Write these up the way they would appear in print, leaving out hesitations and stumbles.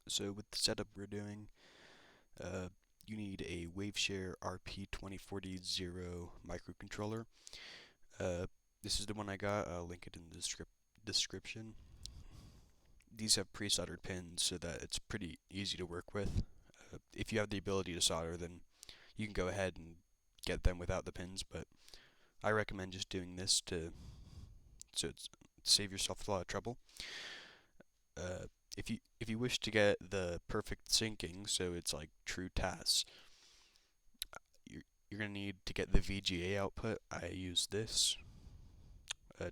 So with the setup we're doing, you need a Waveshare RP2040 microcontroller. Uh, this is the one I got. I'll link it in the description. These have pre-soldered pins so that it's pretty easy to work with. If you have the ability to solder, then you can go ahead and get them without the pins, but I recommend just doing this to save yourself a lot of trouble. If you wish to get the perfect syncing, so it's like true TAS, you're gonna need to get the VGA output. I use this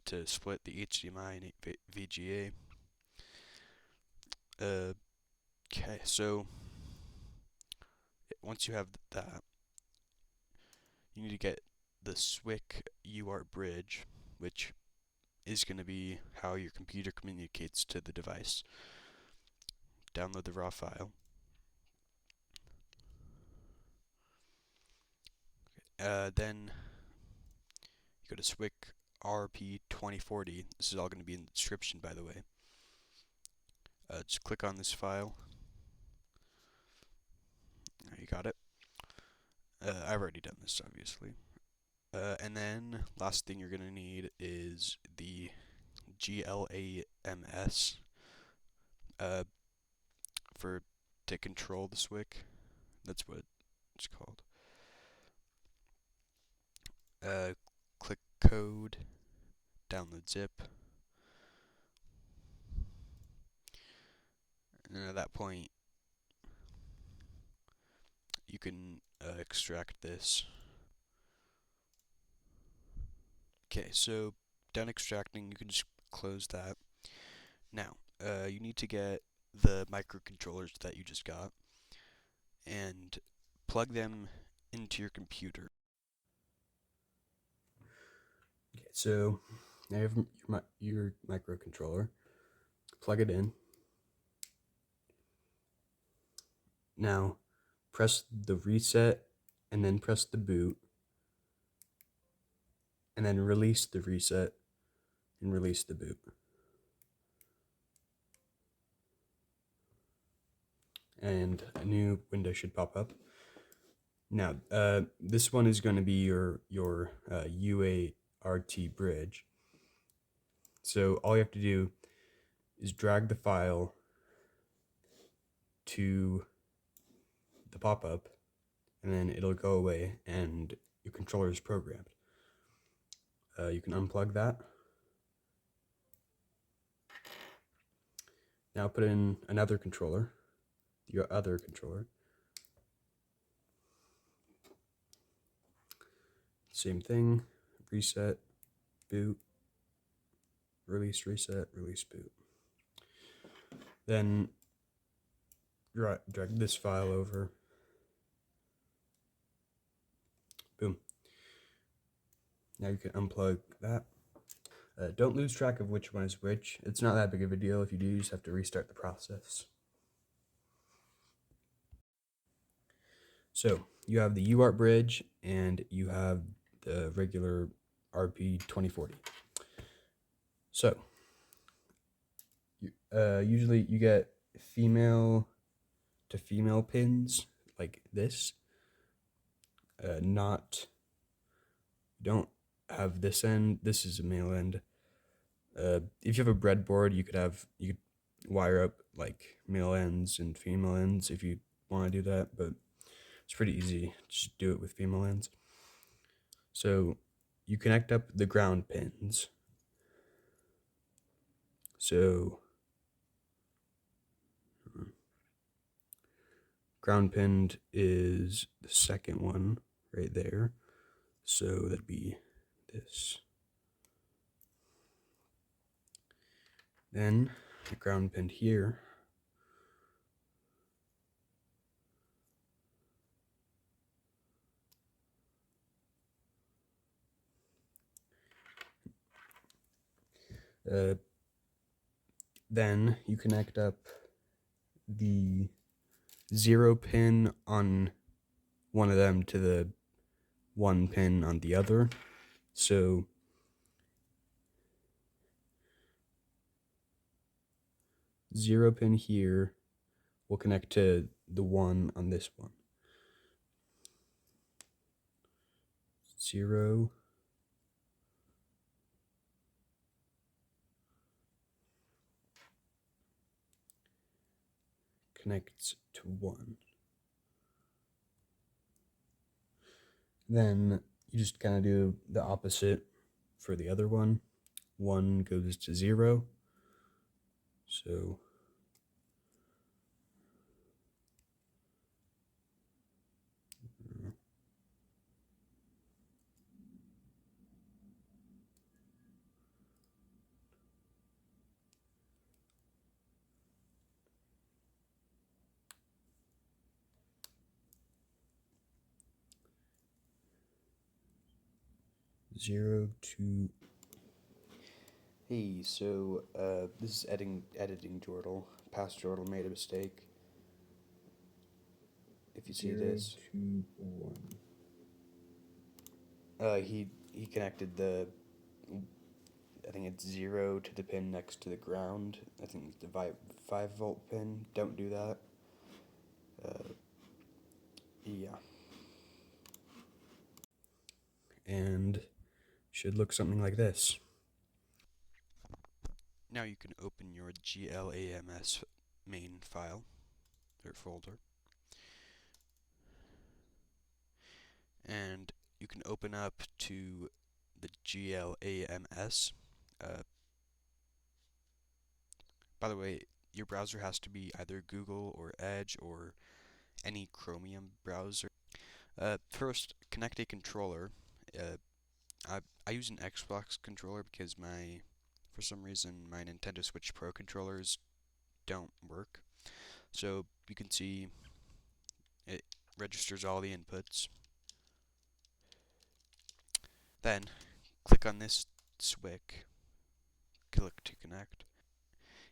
to split the HDMI and VGA. Okay, so once you have that, you need to get the SwiCC UART Bridge, which is going to be how your computer communicates to the device. Download the raw file. Then you go to SwiCC RP2040. This is all going to be in the description, by the way. Just click on this file. There, you got it. I've already done this, obviously. And then last thing you're going to need is the GLaMS to control the SwiCC. That's what it's called. Click code, download zip, and at that point you can extract this. Okay, so done extracting, you can just close that. Now, you need to get the microcontrollers that you just got and plug them into your computer. Okay, so now you have your microcontroller. Plug it in. Now, press the reset and then press the boot. And then release the reset and release the boot. And a new window should pop up. Now, this one is going to be your UART bridge. So all you have to do is drag the file to the pop-up, and then it'll go away, and your controller is programmed. You can unplug that. Now put in another controller, your other controller. Same thing, reset, boot, release, reset, release, boot. Then drag this file over. Boom. Now you can unplug that. Don't lose track of which one is which. It's not that big of a deal. If you do, you just have to restart the process. So you have the UART bridge and you have the regular RP2040. So usually you get female to female pins like this. Don't have this end. This is a male end. If you have a breadboard, you could wire up like male ends and female ends if you want to do that, but it's pretty easy. Just do it with female ends. So you connect up the ground pins. So ground pinned is the second one right there. So that'd be this. Then the ground pinned here. Then you connect up the 0 pin on one of them to the 1 pin on the other. So zero pin here, will connect to the 1 on this one. 0 connects to 1. Then you just kind of do the opposite for the other one. 1 goes to 0. So 0 to... Hey, so this is editing Jordal. Past Jordal made a mistake. If you see this, 2, 1. He connected the, I think it's 0 to the pin next to the ground. I think it's the 5-volt pin. Don't do that. Yeah. And should look something like this. Now you can open your GLaMS main file or folder, and you can open up to the GLaMS. By the way, your browser has to be either Google or Edge or any Chromium browser. First, connect a controller. I use an Xbox controller because for some reason my Nintendo Switch Pro controllers don't work. So you can see it registers all the inputs. Then click on this SWIC, click to connect.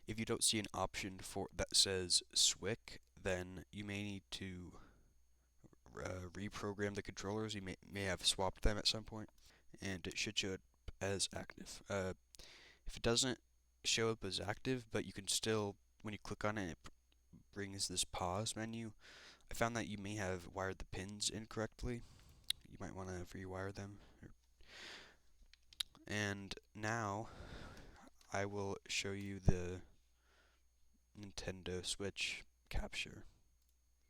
If you don't see an option that says SWIC, then you may need to reprogram the controllers. You may have swapped them at some point, and it should show up as active. If it doesn't show up as active, but you can still, when you click on it, it brings this pause menu. I found that you may have wired the pins incorrectly. You might want to rewire them. And now I will show you the Nintendo Switch capture.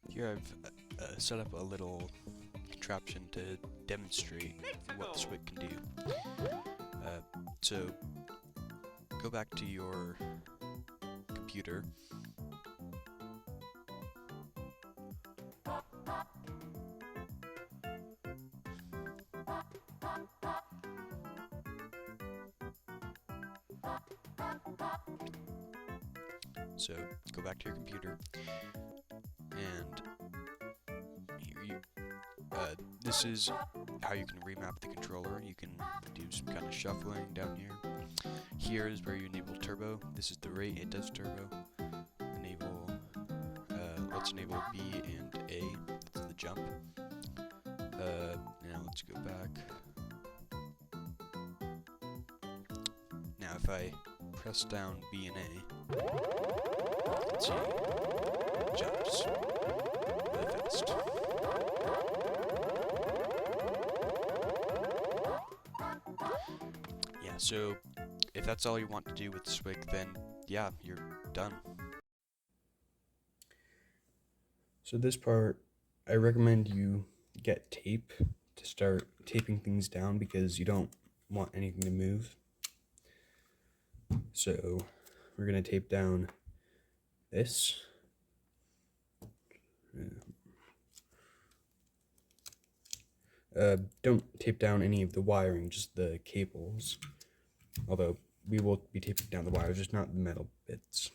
Here I've set up a little contraption to demonstrate what the SWIC can do. So go back to your computer. So go back to your computer, and here this is how you can remap the controller. You can do some kind of shuffling down here. Here is where you enable turbo. This is the rate it does turbo. Let's enable B and A. That's the jump. Now let's go back. Now if I press down B and A, let's see, it jumps really fast. Yeah, so if that's all you want to do with SWIC, then yeah, you're done. So this part, I recommend you get tape to start taping things down because you don't want anything to move. So we're going to tape down this. Don't tape down any of the wiring, just the cables. Although we will be taping down the wires, just not the metal bits.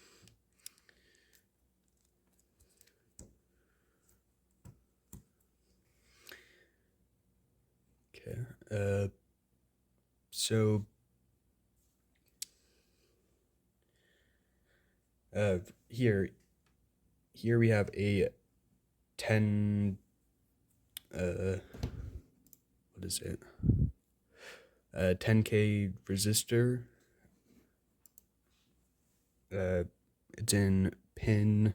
Okay. So here we have a 10 what is it? 10K resistor. It's in pin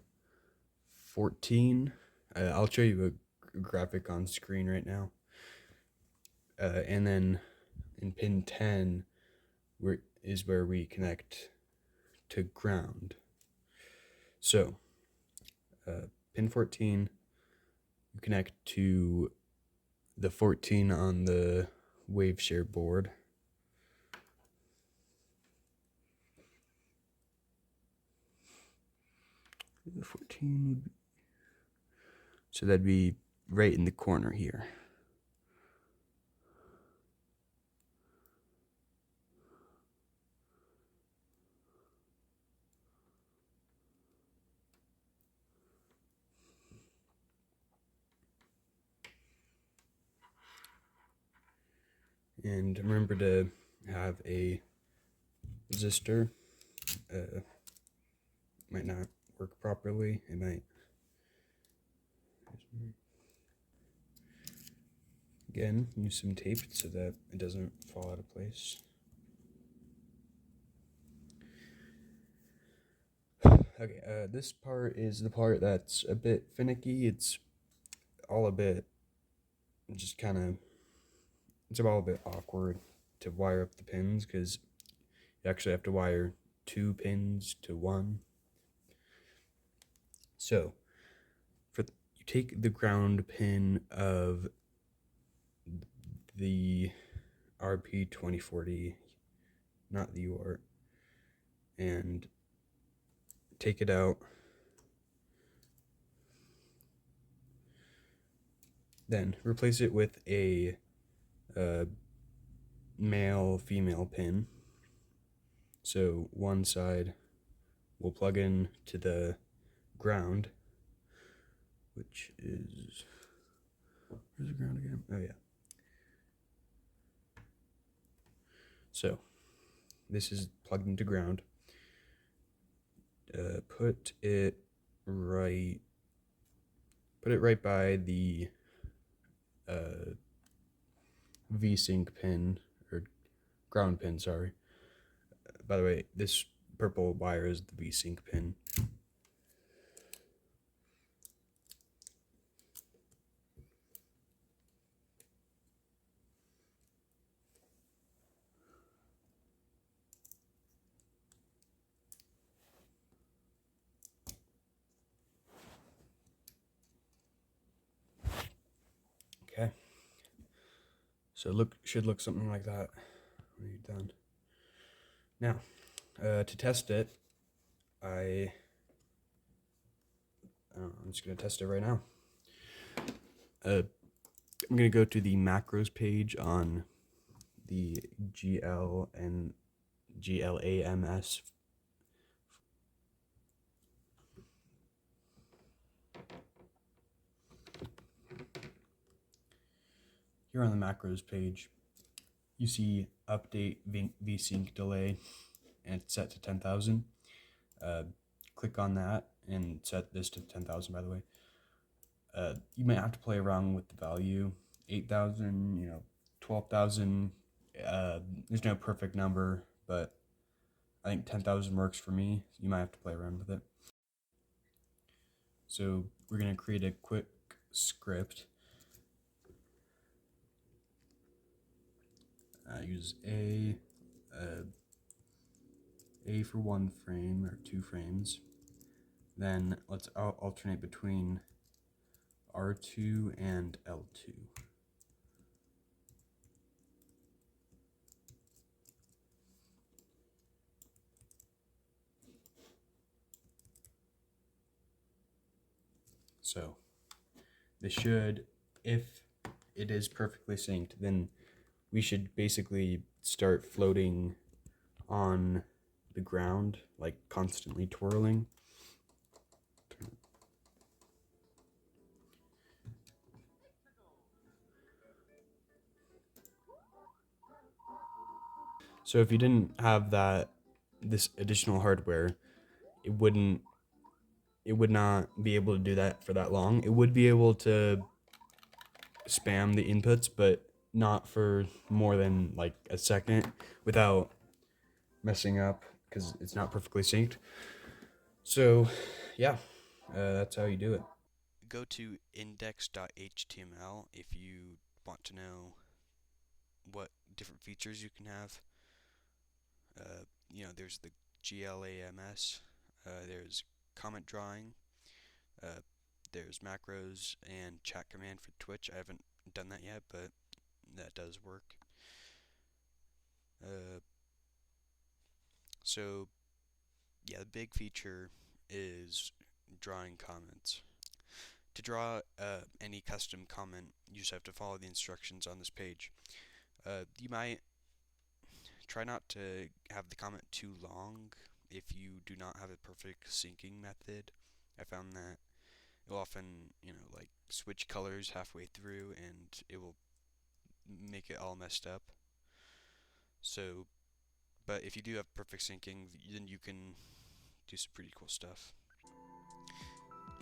14. I'll show you a graphic on screen right now. And then in pin 10 is where we connect to ground. So pin 14, you connect to the 14 on the waveshare board. The 14 would be, so that'd be right in the corner here. And remember to have a resistor. Might not work properly. It might. Again, use some tape so that it doesn't fall out of place. Okay, this part is the part that's a bit finicky. It's all a bit, just kind of, it's all a bit awkward to wire up the pins because you actually have to wire 2 pins to 1. So, you take the ground pin of the RP2040, not the UART, and take it out. Then replace it with a male-female pin. So one side will plug in to the ground, which is, where's the ground again? Oh yeah. So this is plugged into ground. Put it right by the V-sync pin, or ground pin, sorry. By the way, this purple wire is the V-sync pin. Okay. So should look something like that when you're done. Now, to test it, I'm just going to test it right now. I'm going to go to the macros page on the GLaMS. Here on the macros page, you see update vsync delay, and it's set to 10,000. Click on that and set this to 10,000, by the way. You might have to play around with the value. 8,000, 12,000. There's no perfect number, but I think 10,000 works for me. You might have to play around with it. So we're going to create a quick script. Use A for 1 frame or 2 frames. Then let's alternate between R2 and L2. So this should, if it is perfectly synced, then we should basically start floating on the ground, like constantly twirling. So if you didn't have this additional hardware, it would not be able to do that for that long. It would be able to spam the inputs, but not for more than like a second without messing up because it's not perfectly synced. So yeah, That's how you do it. Go to index.html if you want to know what different features you can have. There's the GLaMS, there's comment drawing, uh, there's macros and chat command for Twitch. I haven't done that yet, but that does work. Uh, so yeah, the big feature is drawing comments. To draw any custom comment, you just have to follow the instructions on this page. You might try not to have the comment too long if you do not have a perfect syncing method. I found that it will often, like switch colors halfway through and it will make it all messed up. So, but if you do have perfect syncing, then you can do some pretty cool stuff.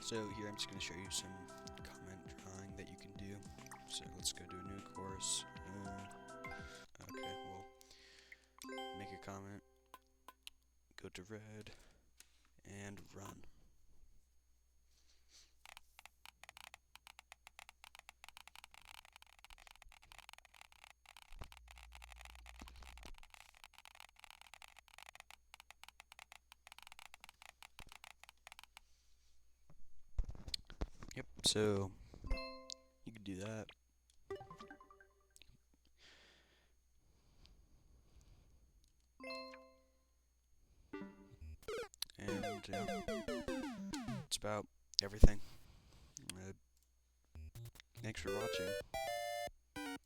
So here I'm just going to show you some comment drawing that you can do. So let's go to a new course. Okay, we'll make a comment, go to red, and run. Yep, so you can do that. And that's about everything. Thanks for watching.